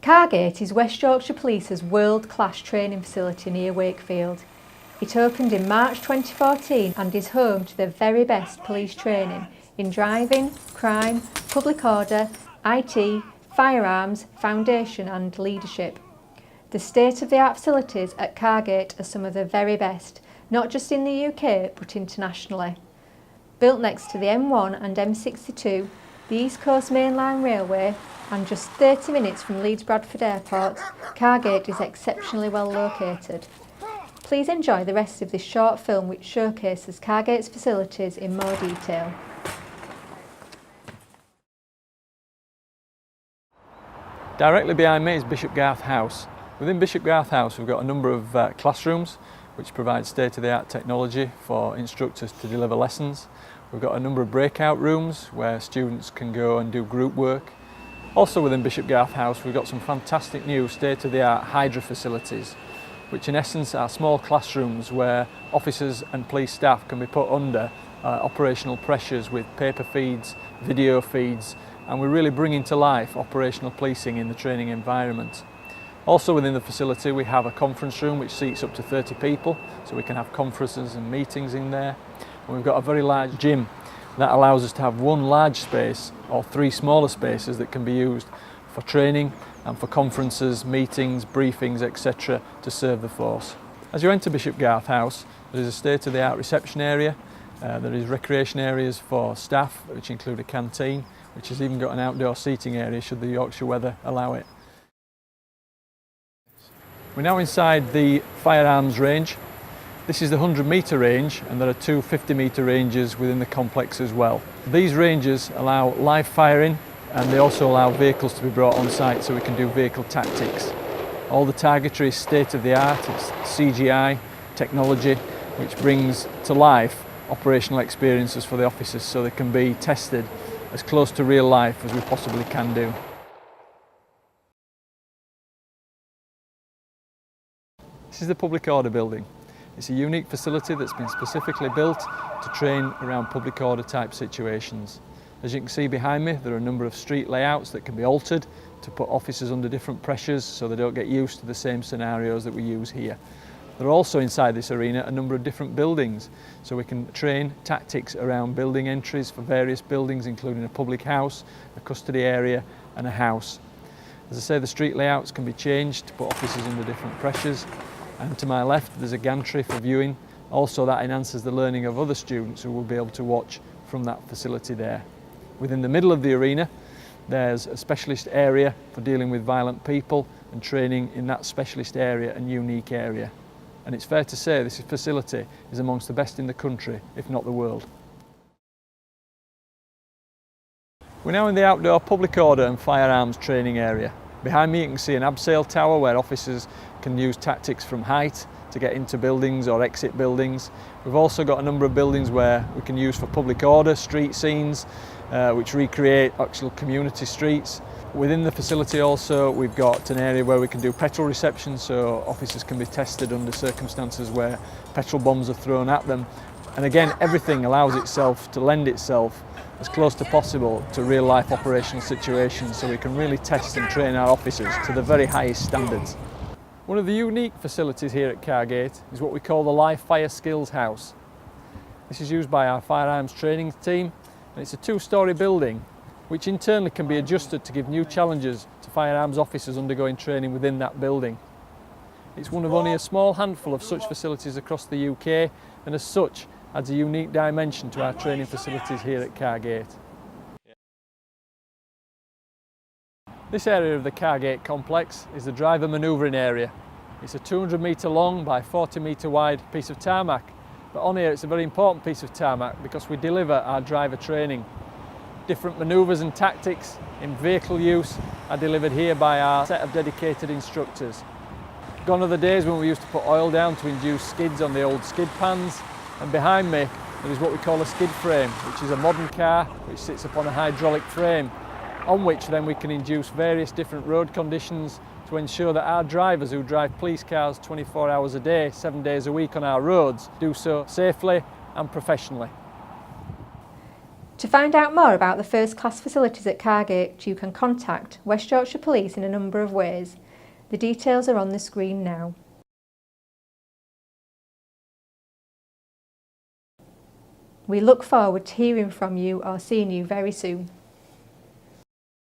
Cargate is West Yorkshire Police's world-class training facility near Wakefield. It opened in March 2014 and is home to the very best police training in driving, crime, public order, IT, firearms, foundation and leadership. The state-of-the-art facilities at Cargate are some of the very best, not just in the UK but internationally. Built next to the M1 and M62, the East Coast Main Line Railway, and just 30 minutes from Leeds Bradford Airport, Cargate is exceptionally well located. Please enjoy the rest of this short film which showcases Cargate's facilities in more detail. Directly behind me is Bishopgarth House. Within Bishopgarth House we've got a number of classrooms which provide state-of-the-art technology for instructors to deliver lessons. We've got a number of breakout rooms where students can go and do group work. Also within Bishopgarth House we've got some fantastic new state-of-the-art Hydra facilities, which in essence are small classrooms where officers and police staff can be put under operational pressures with paper feeds, video feeds, and we're really bringing to life operational policing in the training environment. Also within the facility we have a conference room which seats up to 30 people, so we can have conferences and meetings in there. And we've got a very large gym that allows us to have one large space or three smaller spaces that can be used for training and for conferences, meetings, briefings, etc. to serve the force. As you enter Bishopgarth House, there is a state-of-the-art reception area. There is recreation areas for staff, which include a canteen, which has even got an outdoor seating area should the Yorkshire weather allow it. We're now inside the firearms range. This is the 100-metre range, and there are two 50-metre ranges within the complex as well. These ranges allow live firing, and they also allow vehicles to be brought on site so we can do vehicle tactics. All the targetry is state-of-the-art, it's CGI technology which brings to life operational experiences for the officers so they can be tested as close to real life as we possibly can do. This is the public order building. It's a unique facility that's been specifically built to train around public order type situations. As you can see behind me, there are a number of street layouts that can be altered to put officers under different pressures so they don't get used to the same scenarios that we use here. There are also inside this arena a number of different buildings, so we can train tactics around building entries for various buildings, including a public house, a custody area and a house. As I say, the street layouts can be changed to put officers under different pressures. And to my left there's a gantry for viewing. Also that enhances the learning of other students who will be able to watch from that facility there. Within the middle of the arena there's a specialist area for dealing with violent people and training in that specialist area and unique area. And it's fair to say this facility is amongst the best in the country, if not the world. We're now in the outdoor public order and firearms training area. Behind me you can see an abseil tower where officers can use tactics from height to get into buildings or exit buildings. We've also got a number of buildings where we can use for public order, street scenes, which recreate actual community streets. Within the facility also we've got an area where we can do petrol reception, so officers can be tested under circumstances where petrol bombs are thrown at them. And again, everything allows itself to lend itself as close to possible to real life operational situations so we can really test and train our officers to the very highest standards. One of the unique facilities here at Cargate is what we call the Live Fire Skills House. This is used by our firearms training team, and it's a two-storey building which internally can be adjusted to give new challenges to firearms officers undergoing training within that building. It's one of only a small handful of such facilities across the UK, and as such adds a unique dimension to our training facilities here at Cargate. This area of the Cargate complex is the driver manoeuvring area. It's a 200-metre long by 40-metre wide piece of tarmac, but on here it's a very important piece of tarmac because we deliver our driver training. Different manoeuvres and tactics in vehicle use are delivered here by our set of dedicated instructors. Gone are the days when we used to put oil down to induce skids on the old skid pans, and behind me there is what we call a skid frame, which is a modern car which sits upon a hydraulic frame, on which then we can induce various different road conditions to ensure that our drivers who drive police cars 24 hours a day, 7 days a week on our roads do so safely and professionally. To find out more about the first class facilities at Cargate, you can contact West Yorkshire Police in a number of ways. The details are on the screen now. We look forward to hearing from you or seeing you very soon.